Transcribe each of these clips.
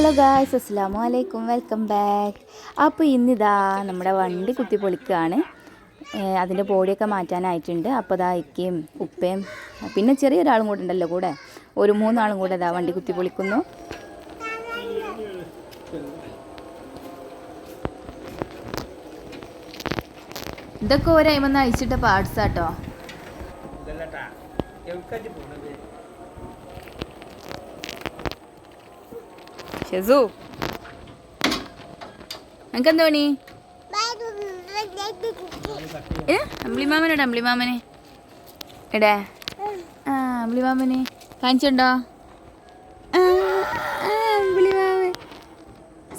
Hello guys, അസ്സലാമു അലൈക്കും, welcome back. അപ്പോൾ ഇന്നിതാ നമ്മുടെ വണ്ടി കുത്തി പൊളിക്കുകയാണ്. അതിൻ്റെ ബോഡിയൊക്കെ മാറ്റാനായിട്ടുണ്ട്. അപ്പോൾ ഇതാ ഇക്കയും ഉപ്പയും പിന്നെ ചെറിയൊരാളും കൂടെ ഉണ്ടല്ലോ കൂടെ, ഒരു 3 ആളും കൂടെ ഇതാ വണ്ടി കുത്തി പൊളിക്കുന്നു. ഇതൊക്കെ ഒരൈമന്ന് അയച്ചിട്ട പാർട്സ് ആട്ടോ. ഷെസു, എനിക്ക് എന്താ പണി? അമ്പിളിമാമനോട് അമ്പിളിമാമനെ എടേ, അമ്പിളിമാമനെ കാണിച്ചുണ്ടോ? അമ്പിളിമാമൻ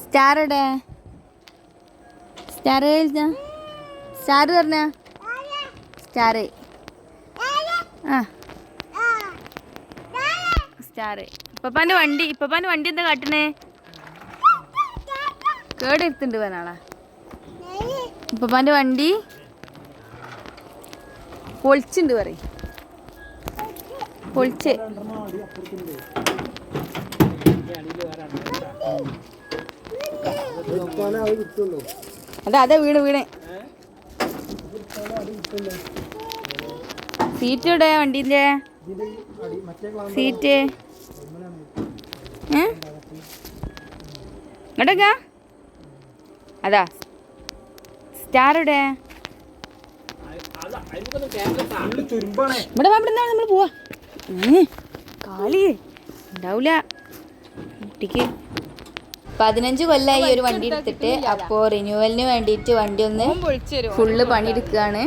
സ്റ്റാർ എടേ, സ്റ്റാർ സ്റ്റാർ പറഞ്ഞ സ്റ്റാർ സ്റ്റാർ. ഇപ്പപ്പാൻ്റെ വണ്ടി എന്താ കാട്ടണേ? കേടെടുത്തുണ്ട് വേണാളാ. ഇപ്പപ്പാൻ്റെ വണ്ടി പൊളിച്ചുണ്ട് പറയും, പൊളിച്ച്. അതെ വീണ് സീറ്റ് ഇവിടെ വണ്ടീൻ്റെ സീറ്റ് ഇങ്ങോട്ടൊക്കെ അതാ സ്റ്റാറുടെ ഇവിടെ ഇവിടുന്നാണ് നമ്മൾ പോവാ. കാലി ഉണ്ടാവൂല കുട്ടിക്ക്. 15 കൊല്ലമായി ഒരു വണ്ടി എടുത്തിട്ട്. അപ്പോൾ റിന്യൂവലിന് വേണ്ടിയിട്ട് വണ്ടി ഒന്ന് ഫുള്ള് പണിയെടുക്കുകയാണ്.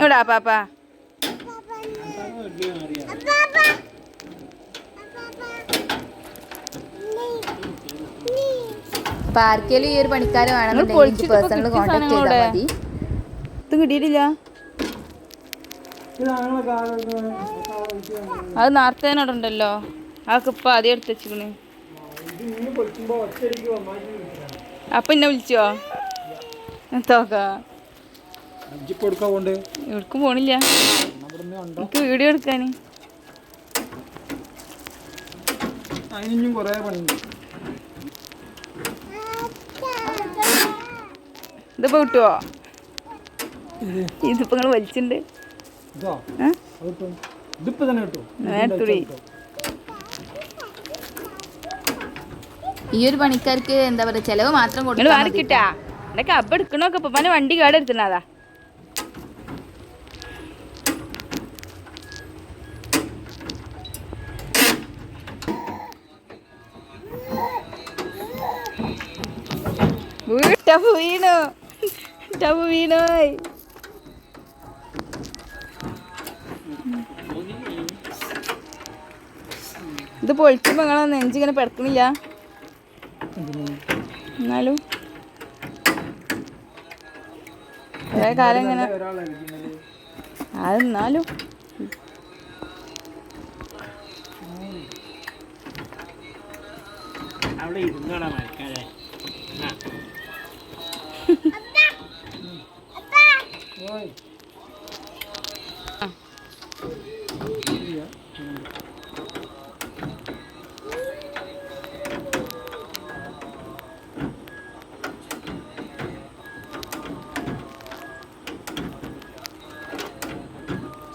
എവിടാ പാപ്പാ? അപ്പോൾ ആർക്കെങ്കിലും ഈ ഒരു പണിക്കാർ വേണമെന്നുണ്ടെങ്കിൽ പേഴ്സണൽ കോൺടാക്ട് ചെയ്താൽ മതി. ഇതും കിട്ടിയിട്ടില്ല. അത് നേരത്തേനോടുണ്ടല്ലോ, അതൊക്കെ ഇപ്പം ആദ്യം എടുത്ത് വെച്ചിക്കണ്. അപ്പം എന്നെ വിളിച്ചോ? എവിടേക്കും പോണില്ല, എനിക്ക് വീഡിയോ എടുക്കാൻ. ഇതിപ്പോ കിട്ടുവോ? ഇതിപ്പോ നിങ്ങൾ വലിച്ചിട്ടുണ്ട്. ഈ ഒരു പണിക്കാർക്ക് എന്താ പറയാ, ചെലവ് മാത്രം കൊടുക്കിട്ടാ. എന്നൊക്കെ അപ്പ എടുക്കണോക്കെ ഇപ്പൊ വണ്ടി കേട് എടുത്തുന്നതാ. വീണോ ഇത് പൊളിക്കുമ്പോ നിങ്ങളെ നെഞ്ചിങ്ങനെ പെടക്കണില്ല. എന്നാലും കുറേ കാലം ഇങ്ങനെ അതെന്നാലും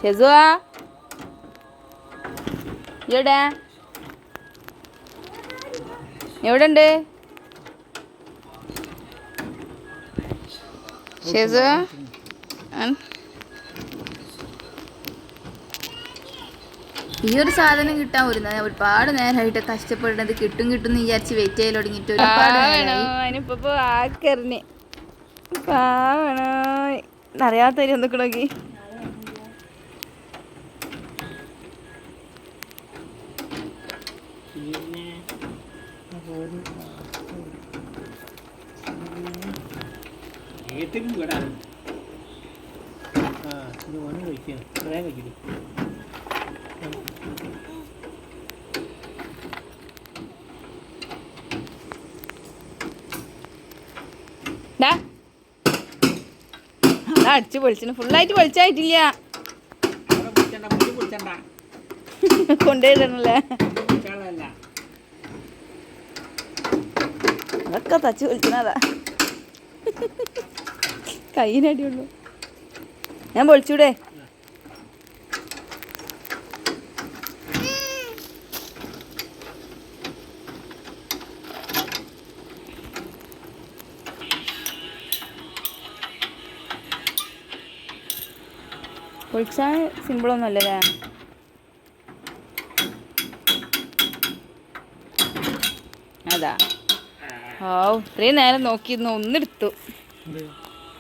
ഷെസുവാ എവിടെയുണ്ട് ഷെസു? ഈ ഒരു സാധനം കിട്ടാൻ ഒരുപാട് നേരമായിട്ട് കഷ്ടപ്പെടുന്നത്. കിട്ടും എന്ന് വിചാരിച്ച് വെയിറ്റ് ചെയ്യൽ തുടങ്ങിയിട്ട് ഒരുപാട് ആക്കറിന് പാവണോ അറിയാത്തവര് എന്തൊക്കെ. അടിച്ചു പൊളിച്ചു, ഫുള്ളായിട്ട് പൊളിച്ചായിട്ടില്ല. കൊണ്ടുപോയിടണല്ലേ. അതൊക്കെ തച്ച് പൊളിക്കണതാ. കയ്യിനടിയുള്ളൂ. ഞാൻ പൊളിച്ചൂടെ? പൊളിച്ചാൽ സിമ്പിളൊന്നും അല്ലല്ലേ? അതാ. ഓ ഇത്രയും നേരം നോക്കിയിരുന്നു, ഒന്നെടുത്തു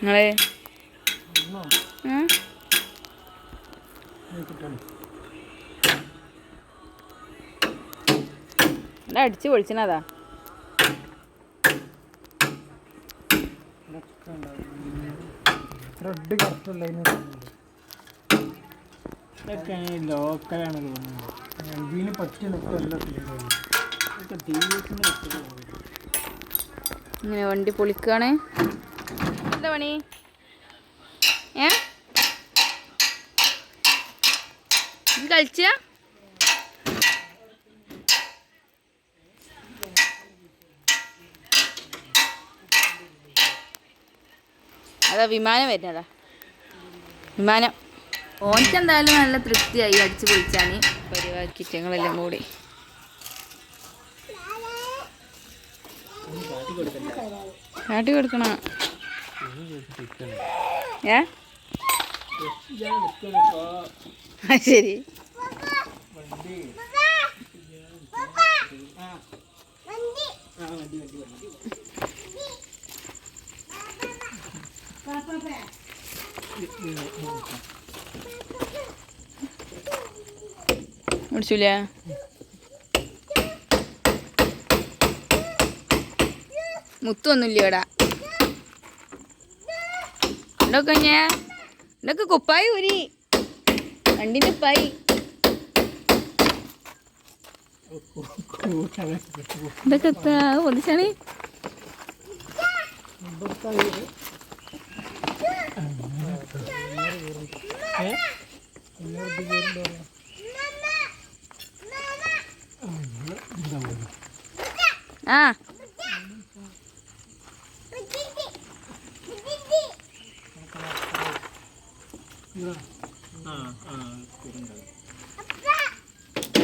നിങ്ങള്. അടിച്ച് പൊളിച്ചതാ. ഇങ്ങനെ വണ്ടി പൊളിക്കുകയാണ്. എന്താ പണി? കളിച്ച അതാ വിമാനം വരുന്നതാ. വിമാനം ഓനിക്കെന്തായാലും നല്ല തൃപ്തിയായി അടിച്ച് പൊളിച്ചാണ് പരിപാടിക്ക് ഞങ്ങളെല്ലാം കൂടി. കാട്ടി കൊടുക്കണ ശരി. മുടിച്ചില്ലേ? മുത്തൊന്നുമില്ല ഇവിടെ. ഇതൊക്കെ ഇതൊക്കെ കുപ്പായി ഊരി വണ്ടിന്റെ ഉപ്പായി. ഇതൊക്കെ എത്ര പൊതിച്ചാണ്? ആ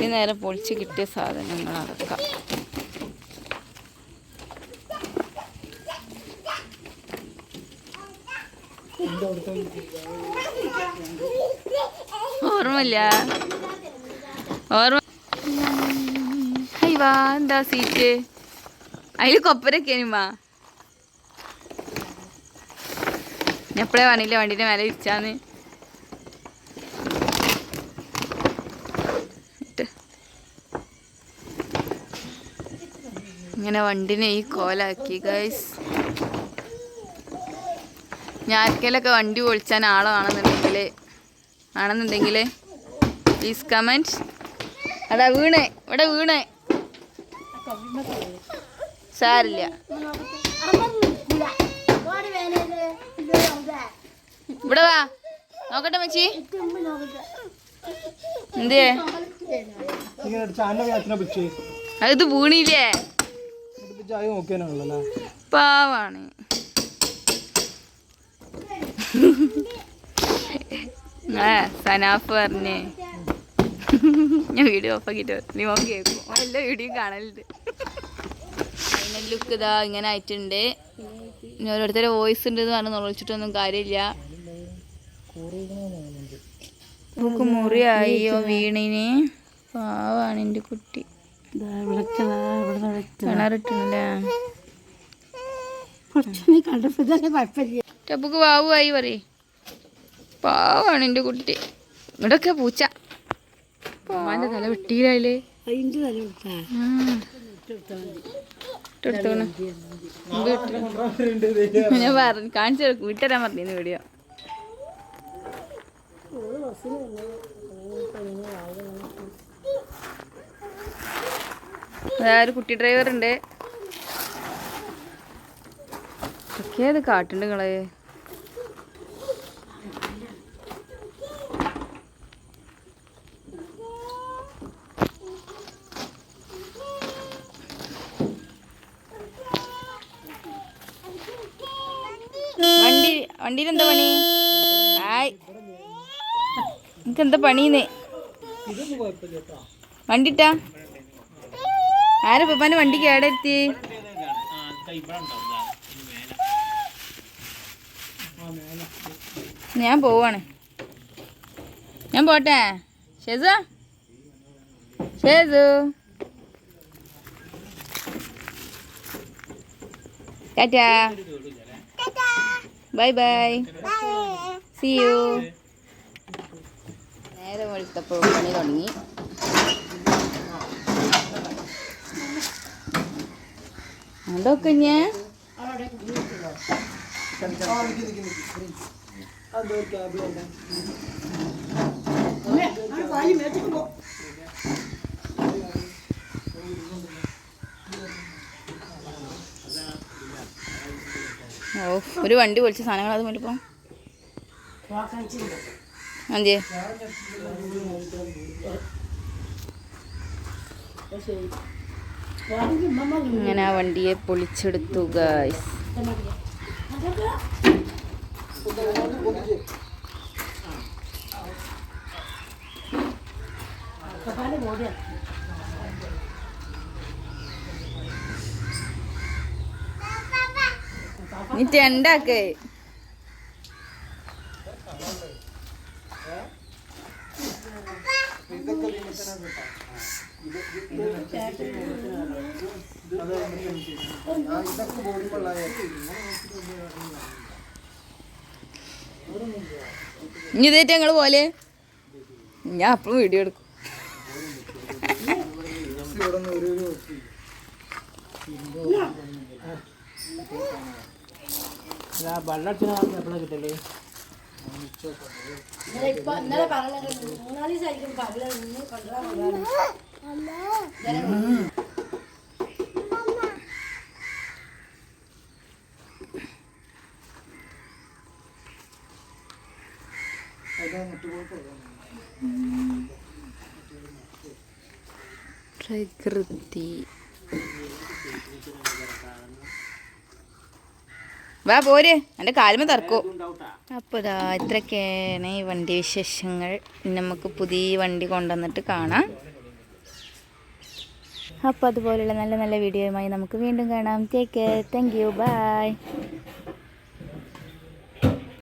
ഈ നേരം പൊളിച്ച് കിട്ടിയ സാധനങ്ങൾ അതൊക്കെ. ഓർമ്മയില്ല. ഓർമ്മ വാ. എന്താ സീറ്റ് അതിൽ കൊപ്പരൊക്കെയാണിമ്മ. എപ്പോഴേ പറഞ്ഞില്ല വണ്ടീൻ്റെ മേലെ ഇരിച്ചാന്ന്. ഇങ്ങനെ വണ്ടിനെ ഈ കോലാക്കി ഗൈസ്. ഞാർക്കലൊക്കെ വണ്ടി പൊളിച്ചാൻ ആണെന്നുണ്ടെങ്കിൽ പ്ലീസ് കമൻറ്റ്. അതാ വീണേ, ഇവിടെ വീണേ. സാരില്ല. ഇവിടെ വാ നോക്കട്ടെ മച്ചി. എന്തേ അത് വീണില്ലേ? പാവാണ്. സനാഫ് പറഞ്ഞേ ഞാൻ വീഡിയോ ഓഫാക്കിട്ട് നീ ഓൻ കേൾക്കും. എല്ലാ വീഡിയോയും കാണലുണ്ട്. ഫൈനൽ ലുക്ക് ഇതാ ഇങ്ങനെ ആയിട്ടുണ്ട്. ഓരോരുത്തരെ വോയിസ് ഉണ്ട് എന്ന് പറഞ്ഞ് നോളിച്ചിട്ടൊന്നും കാര്യമില്ല. നമുക്ക് മുറിയായോ വീണിന്? പാവാണ് എൻ്റെ കുട്ടി. കിണറിട്ടല്ലേ? ടപ്പുക്ക് വാവുമായി പറയ്. പാവാണ് എൻ്റെ കുട്ടി. ഇവിടൊക്കെ പൂച്ച. പാവാൻ്റെ തല വെട്ടിയില്ലേ? ഞാൻ പറഞ്ഞു കാണിച്ചു വിട്ടരാൻ പറഞ്ഞു വീഡിയോ. അതായത് കുട്ടി ഡ്രൈവർ ഉണ്ട്. ഒക്കെ അത് കാട്ടുണ്ട് നിങ്ങള്. വണ്ടിയിൽ എന്താ പണി? ആയ് എനിക്കെന്താ പണീന്ന് വണ്ടിട്ടാ? ആരാ പപ്പാൻ്റെ വണ്ടി കേടെത്തി? ഞാൻ പോവാണ്. ഞാൻ പോട്ടെ ഷെസു? ഷെസു tata bye bye see you. നേരെ വെളുത്തപ്പോൾ പണി തുടങ്ങി. അതൊക്കെ ഞാൻ ഓ ഒരു വണ്ടി പൊളിച്ച സാധനങ്ങൾ അത് മേലിപ്പം അതെ അങ്ങനെ ആ വണ്ടിയെ പൊളിച്ചെടുത്തു ഗൈസ്. നീ ടെണ്ടാക്ക്. ഇനി ഇതേറ്റ് ഞങ്ങൾ പോലെ ഞാൻ അപ്പഴും വീഡിയോ എടുക്കും. പ്രകൃതി വാ പോര്, എൻ്റെ കാലുമ തറക്കൂ. അപ്പോൾ ഇതാ ഇത്രയൊക്കെയാണ് ഈ വണ്ടി വിശേഷങ്ങൾ. നമുക്ക് പുതിയ വണ്ടി കൊണ്ടുവന്നിട്ട് കാണാം. അപ്പോൾ അതുപോലെയുള്ള നല്ല നല്ല വീഡിയോയുമായി നമുക്ക് വീണ്ടും കാണാം. Take care. Thank you. By.